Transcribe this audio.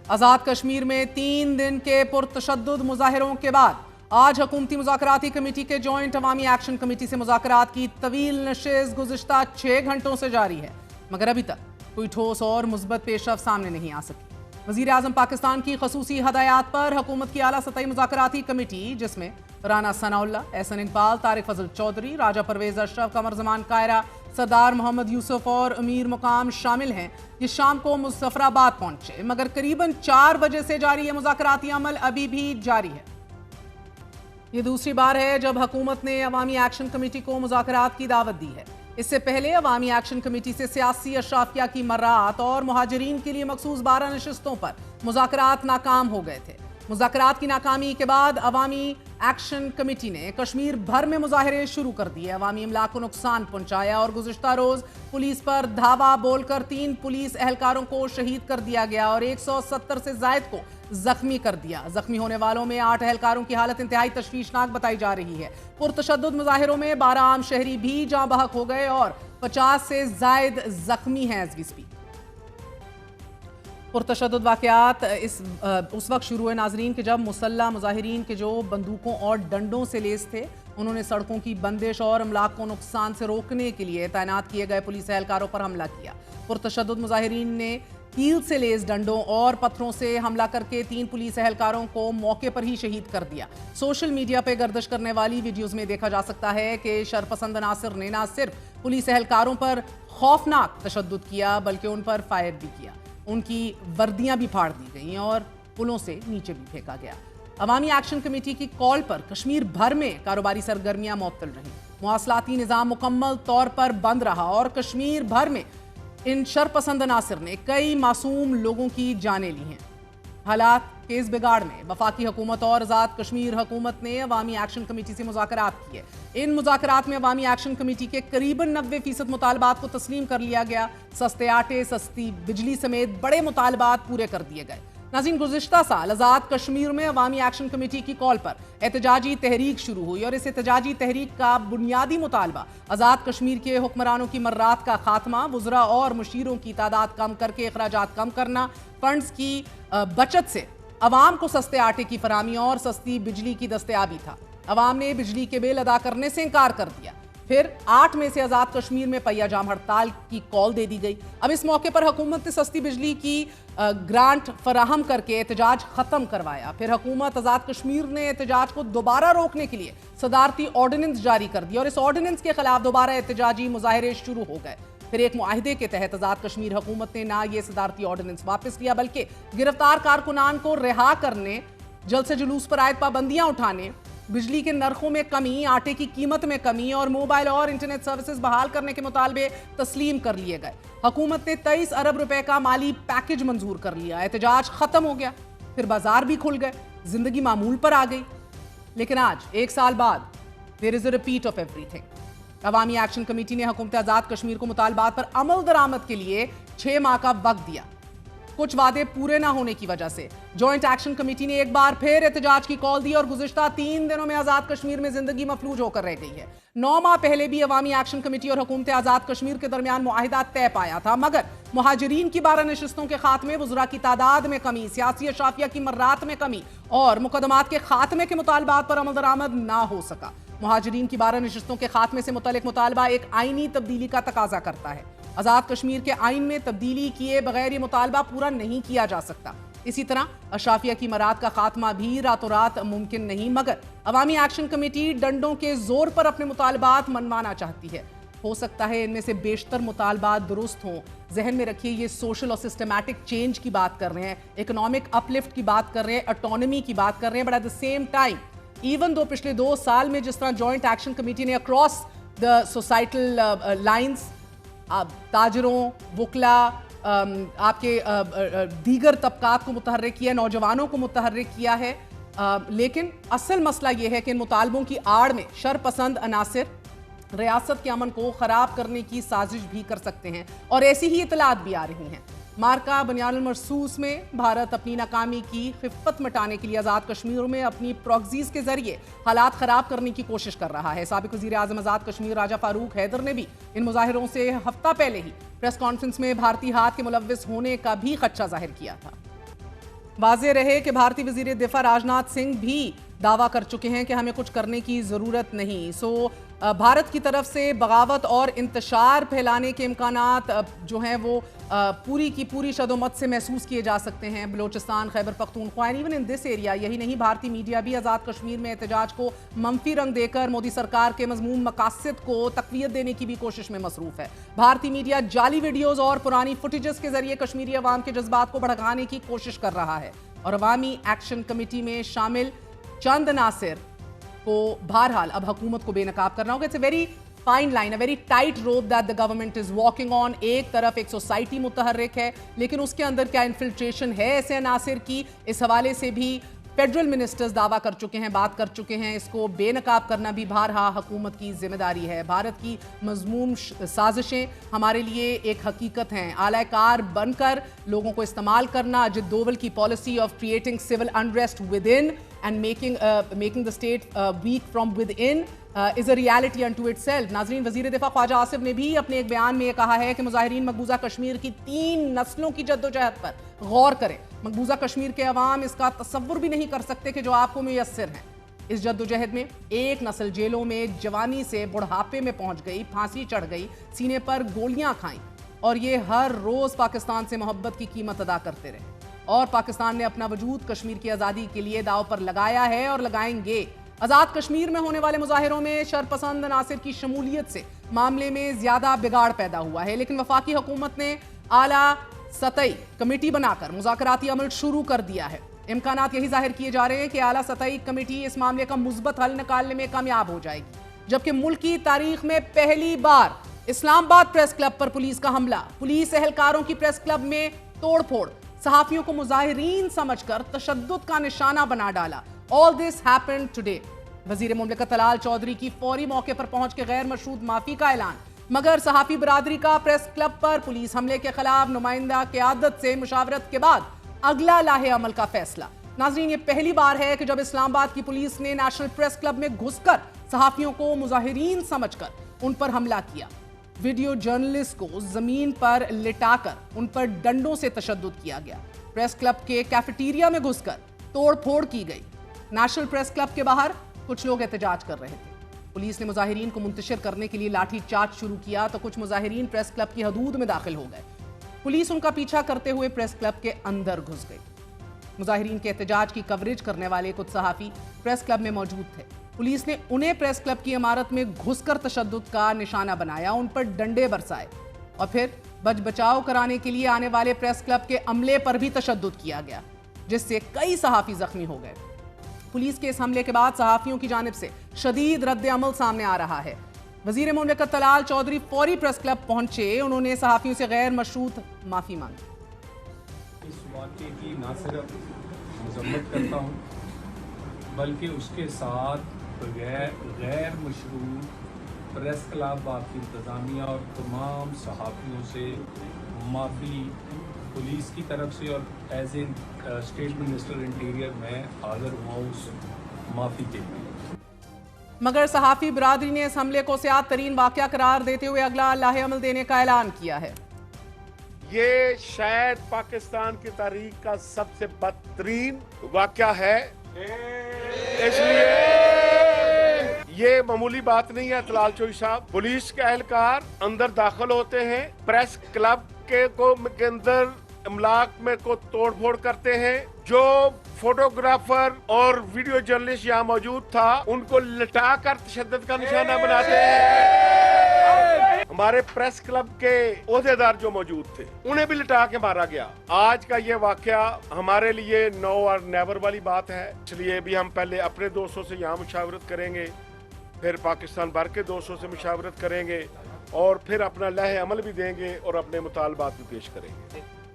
आज़ाद कश्मीर में 3 दिन के पुरतशद्दुद मुजाहिरों के बाद आज हुकूमती मुज़ाकराती कमेटी के जॉइंट अवामी एक्शन कमेटी से मुज़ाकरात की तवील नशिस्त गुज़िश्ता 6 घंटों से जारी है, मगर अभी तक कोई ठोस और मुस्बत पेशरफ्त सामने नहीं आ सकी। वज़ीर आज़म पाकिस्तान की खसूसी हदायत पर हुकूमत की आला सतही मुज़ाकराती कमेटी, जिसमें राना सनाउल्लाह, एहसन इकबाल, तारिक फजल चौधरी, राजा परवेज अशरफ, कमर जमान कायरा, सरदार मोहम्मद यूसुफ और अमीर मुकाम शामिल हैं, ये शाम को मुज़फ्फराबाद पहुंचे, मगर करीबन 4 बजे से जारी है मुज़ाकराती अमल अभी भी जारी है। ये दूसरी बार है जब हुकूमत ने अवामी एक्शन कमेटी को मुज़ाकरात की दावत दी है। इससे पहले अवामी एक्शन कमेटी से सियासी अशराफिया की मर्रात और मुहाजिरीन के लिए मखसूस 12 नशिस्तों पर मुज़ाकरात नाकाम हो गए थे। मुज़ाकरात की नाकामी के बाद अवामी एक्शन कमेटी ने कश्मीर भर में मुजाहरे शुरू कर दिए, अवामी इमलाक को नुकसान पहुंचाया और गुज़िश्ता रोज पुलिस पर धावा बोलकर 3 पुलिस एहलकारों को शहीद कर दिया गया और 170 से जायद को जख्मी कर दिया। जख्मी होने वालों में 8 एहलकारों की हालत इंतहाई तशवीशनाक बताई जा रही है। पुरतशद्दुद मुजाहिरों में 12 आम शहरी भी जाँ बहक हो गए और 50 से जायद जख्मी हैं। एज वी स्पीक पुरतशद्दुद वाक़यात उस वक्त शुरू हुए नाजरीन कि जब मुसल्ला मुजाहिरीन के जो बंदूकों और डंडों से लेस थे, उन्होंने सड़कों की बंदिश और अमलाक को नुकसान से रोकने के लिए तैनात किए गए पुलिस एहलकारों पर हमला किया। पुरतशद्दुद मुजाहिरीन ने कील से लेस डंडों और पत्थरों से हमला करके 3 पुलिस एहलकारों को मौके पर ही शहीद कर दिया। सोशल मीडिया पर गर्दिश करने वाली वीडियोज़ में देखा जा सकता है कि शरपसंद अनासर ने न सिर्फ पुलिस एहलकारों पर खौफनाक तशद्दुद किया, बल्कि उन पर फायर भी किया। उनकी वर्दियां भी फाड़ दी गईं और पुलों से नीचे भी फेंका गया। अवामी एक्शन कमेटी की कॉल पर कश्मीर भर में कारोबारी सरगर्मियां मुअत्तल रहीं, मुवासलाती निज़ाम मुकम्मल तौर पर बंद रहा और कश्मीर भर में इन शरपसंद अनासर ने कई मासूम लोगों की जानें ली हैं। हालात के इस बिगाड़ में वफाकी हुकूमत और आज़ाद कश्मीर हुकूमत ने अवामी एक्शन कमेटी से मुज़ाकरात किए। इन मुज़ाकरात में अवामी एक्शन कमेटी के करीबन 90% मुतालबात को तस्लीम कर लिया गया। सस्ते आटे, सस्ती बिजली समेत बड़े मुतालबात पूरे कर दिए गए। नाज़रीन, गुज़िश्ता साल आज़ाद कश्मीर में अवामी एक्शन कमेटी की कॉल पर एहतजाजी तहरीक शुरू हुई और इस एहतजाजी तहरीक का बुनियादी मुतालबा आज़ाद कश्मीर के हुक्मरानों की मर्रात का खात्मा, वुज़रा और मुशीरों की तादाद कम करके अखराजात कम करना, फंड्स की बचत से अवाम को सस्ते आटे की फरामी और सस्ती बिजली की दस्तयाबी था। अवाम ने बिजली के बिल अदा करने से इनकार कर दिया। फिर 8 में से आज़ाद कश्मीर में पहिया जाम हड़ताल की कॉल दे दी गई। अब इस मौके पर हुकूमत ने सस्ती बिजली की ग्रांट फराहम करके एहतजाज ख़त्म करवाया। फिर हुकूमत आज़ाद कश्मीर ने एहतजाज को दोबारा रोकने के लिए सदारती ऑर्डिनेंस जारी कर दिया और इस ऑर्डिनेंस के खिलाफ दोबारा एहतजाजी मुजाहरे शुरू हो गए। फिर एक मुआहदे के तहत आज़ाद कश्मीर हुकूमत ने ना ये सदारती ऑर्डिनेंस वापस लिया, बल्कि गिरफ्तार कारकुनान को रिहा करने, जल्द से जुलूस पर आयद पाबंदियां उठाने, बिजली के नरखों में कमी, आटे की कीमत में कमी और मोबाइल और इंटरनेट सर्विसेज बहाल करने के मुतालबे तस्लीम कर लिए गए। हुकूमत ने 23 अरब रुपए का माली पैकेज मंजूर कर लिया। एहतजाज खत्म हो गया, फिर बाजार भी खुल गए, जिंदगी मामूल पर आ गई। लेकिन आज 1 साल बाद there is a repeat of everything. Awami action committee ने हुकूमत आज़ाद कश्मीर को मुतालबात पर अमल दरामद के लिए 6 माह का वक्त दिया। कुछ वादे पूरे ना होने की वजह से जॉइंट एक्शन कमेटी ने एक बार फिर एहतजाज की कॉल दी और गुज़िश्ता 3 दिनों में आज़ाद कश्मीर में जिंदगी मफलूज होकर रह गई है। 9 माह पहले भी अवामी एक्शन कमेटी और हुकूमत आज़ाद कश्मीर के दरमियान मुआहिदा तय पाया था, मगर मुहाजिरीन की 12 नशिस्तों के खात्मे, वुज़रा की तादाद में कमी, सियासी अशराफिया की मर्रात में कमी और मुकदमात के खात्मे के मुतालबात पर अमल दरामद ना हो सका। मुहाजिरीन की 12 नशिस्तों के खात्मे से मुतल्लिक मुतालबा एक आईनी तब्दीली का तकाजा करता है। आज़ाद कश्मीर के आइन में तब्दीली किए बगैर ये मुतालबा पूरा नहीं किया जा सकता। इसी तरह अशराफिया की मरात का खात्मा भी रातों रात मुमकिन नहीं, मगर अवामी एक्शन कमेटी डंडों के जोर पर अपने मुतालबात मनवाना चाहती है। हो सकता है इनमें से बेशतर मुतालबात दुरुस्त हों। जहन में रखिए, ये सोशल और सिस्टमैटिक चेंज की बात कर रहे हैं, इकोनॉमिक अपलिफ्ट की बात कर रहे हैं, ऑटोनॉमी की बात कर रहे हैं, but at the same time even though पिछले 2 साल में जिस तरह जॉइंट एक्शन कमेटी ने अक्रॉस द सोसाइटल लाइंस ताजरों, वकला, आपके दीगर तबकात को मुतहर्रिक किया, नौजवानों को मुतहर्रिक किया है, लेकिन असल मसला यह है कि इन मुतालबों की आड़ में शरपसंद अनासिर रियासत के अमन को ख़राब करने की साजिश भी कर सकते हैं और ऐसी ही इतलात भी आ रही हैं। मार्का बनियानुल मरसूस में भारत अपनी नाकामी की खिफ़त मिटाने के लिए आज़ाद कश्मीर में अपनी प्रॉक्सीज़ के जरिए हालात ख़राब करने की कोशिश कर रहा है। साबिक़ वज़ीर आज़म आज़ाद कश्मीर राजा फ़ारूक हैदर ने भी इन मुज़ाहिरों से हफ्ता पहले ही प्रेस कॉन्फ्रेंस में भारतीय हाथ के मुलव्विस होने का भी खदशा जाहिर किया था। वाज़ेह रहे कि भारतीय वज़ीर दिफा राजनाथ सिंह भी दावा कर चुके हैं कि हमें कुछ करने की ज़रूरत नहीं। भारत की तरफ से बगावत और इंतशार फैलाने के इम्कानात जो हैं वो पूरी की पूरी शदोमत से महसूस किए जा सकते हैं Balochistan, Khyber Pakhtunkhwa, even in this area. यही नहीं, भारतीय मीडिया भी आज़ाद कश्मीर में एहतजाज को मंफी रंग देकर मोदी सरकार के मज़मूम मकासद को तक़वियत देने की भी कोशिश में मसरूफ़ है। भारतीय मीडिया जाली वीडियोज़ और पुरानी फुटेजेस के ज़रिए कश्मीरी अवाम के जज्बात को भड़काने की कोशिश कर रहा है और अवामी एक्शन कमेटी में शामिल चंद नासिर को बहरहाल अब हुकूमत को बेनकाब करना होगा। It's a very fine line, a very tight rope that the government is walking on. एक तरफ एक सोसाइटी मुतहर्रिक है, लेकिन उसके अंदर क्या इन्फिल्ट्रेशन है ऐसे अनासिर की, इस हवाले से भी फेडरल मिनिस्टर्स दावा कर चुके हैं, बात कर चुके हैं। इसको बेनकाब करना भी बहरहाल हुकूमत की जिम्मेदारी है। भारत की मजमूम साजिशें हमारे लिए एक हकीकत हैं। आलाकार बनकर लोगों को इस्तेमाल करना, अजित डोवल की policy of creating civil unrest within and making the state weak from within is a reality unto itself. नाज़रीन, वज़ीर दिफा ख्वाजा आसिफ ने भी अपने एक बयान में ये कहा है कि मुजाहिरीन मकबूजा कश्मीर की 3 नस्लों की जद्दोजहद पर गौर करें। मकबूजा कश्मीर के अवाम इसका तसव्वुर भी नहीं कर सकते कि जो आपको मुयस्सर हैं। इस जद्दोजहद में एक नस्ल जेलों में जवानी से बुढ़ापे में पहुंच गई, फांसी चढ़ गई, सीने पर गोलियां खाई, और ये हर रोज पाकिस्तान से मोहब्बत की कीमत अदा करते रहे। और पाकिस्तान ने अपना वजूद कश्मीर की आज़ादी के लिए दाव पर लगाया है और लगाएंगे। आज़ाद कश्मीर में होने वाले मुजाहिरों में शरपसंद नासिर की शमूलियत से मामले में ज़्यादा बिगाड़ पैदा हुआ है, लेकिन वफाकी हुकूमत ने आला सतही कमेटी बनाकर मुज़ाकराती अमल शुरू कर दिया है। इम्कानात यही जाहिर किए जा रहे हैं कि आला सतही कमेटी इस मामले का मुस्बत हल निकालने में कामयाब हो जाएगी, जबकि मुल्क की तारीख में पहली बार इस्लामाबाद प्रेस क्लब पर पुलिस का हमला, पुलिस एहलकारों की प्रेस क्लब में तोड़ फोड़, सहाफियों को मुजाहिरीन समझकर तशद्दुद का निशाना बना डाला। All this happened today. वजीर मुमलिकत तलाल चौधरी की फौरी मौके पर पहुंच के गैर मशरूत माफी का ऐलान, मगर सहाफी बरादरी का प्रेस क्लब पर पुलिस हमले के खिलाफ नुमाइंदा क़यादत से मुशावरत के बाद अगला लाहे अमल का फैसला। नाज़रीन, ये पहली बार है कि जब इस्लामाबाद की पुलिस ने नेशनल प्रेस क्लब में घुसकर सहाफियों को मुजाहिरीन समझकर उन पर हमला किया। वीडियो जर्नलिस्ट को जमीन पर लिटाकर उन पर डंडों से तशद्दुद किया गया। प्रेस क्लब के कैफेटेरिया में घुसकर तोड़ फोड़ की गई। नेशनल प्रेस क्लब के बाहर कुछ लोग एहतजाज कर रहे थे। पुलिस ने मुजाहिरीन को मुंतशिर करने के लिए लाठी चार्ज शुरू किया तो कुछ मुजाहिरीन प्रेस क्लब की हदूद में दाखिल हो गए। पुलिस उनका पीछा करते हुए प्रेस क्लब के अंदर घुस गई। मुजाहिरीन के एहतजाज की कवरेज करने वाले कुछ सहाफी प्रेस क्लब में मौजूद थे। पुलिस ने उन्हें प्रेस क्लब की इमारत में घुसकर तशद्दुद का निशाना बनाया, उन पर डंडे बरसाए और फिर बच बचाव कराने के लिए आने वाले प्रेस क्लब के अमले पर भी तशद्दुद किया गया, जिससे कई सहाफी जख्मी हो गए। पुलिस के इस हमले के बाद सहाफियों की जानिब से शदीद रद्द अमल सामने आ रहा है। वजीर मुमलिकत तलाल चौधरी फौरी प्रेस क्लब पहुंचे, उन्होंने सहाफियों से गैर मशरूत माफी मांगी। इस वाक़े की ना सिर्फ मजम्मत करता हूँ, बल्कि उसके साथ गैर मशरूत प्रेस क्लब की इंतज़ामिया और तमाम सहाफ़ियों से माफ़ी पुलिस की तरफ से और as a state minister interior में हाजिर हुआ उस माफ़ी के लिए। मगर सहाफ़ी बरादरी ने इस हमले को सियात तरीन वाक़या करार देते हुए अगला लाहे अमल देने का ऐलान किया है। ये शायद पाकिस्तान की तारीख का सबसे बदतरीन वाक़या है, इसलिए ये मामूली बात नहीं है। तलाल चौधरी साहब, पुलिस के एहलकार अंदर दाखिल होते हैं, प्रेस क्लब के अंदर इमलाक में को तोड़ फोड़ करते हैं। जो फोटोग्राफर और वीडियो जर्नलिस्ट यहाँ मौजूद था, उनको लटाकर तशद्दुद का निशाना बनाते हैं। हमारे प्रेस क्लब के ओहदेदार जो मौजूद थे, उन्हें भी लटा के मारा गया। आज का ये वाकया हमारे लिए नो और नेवर वाली बात है, इसलिए भी हम पहले अपने दोस्तों से यहाँ मुशावरत करेंगे, फिर पाकिस्तान भर के दोस्तों से मुशावरत करेंगे और फिर अपना लहे अमल भी देंगे और अपने मुतालबात भी पेश करेंगे।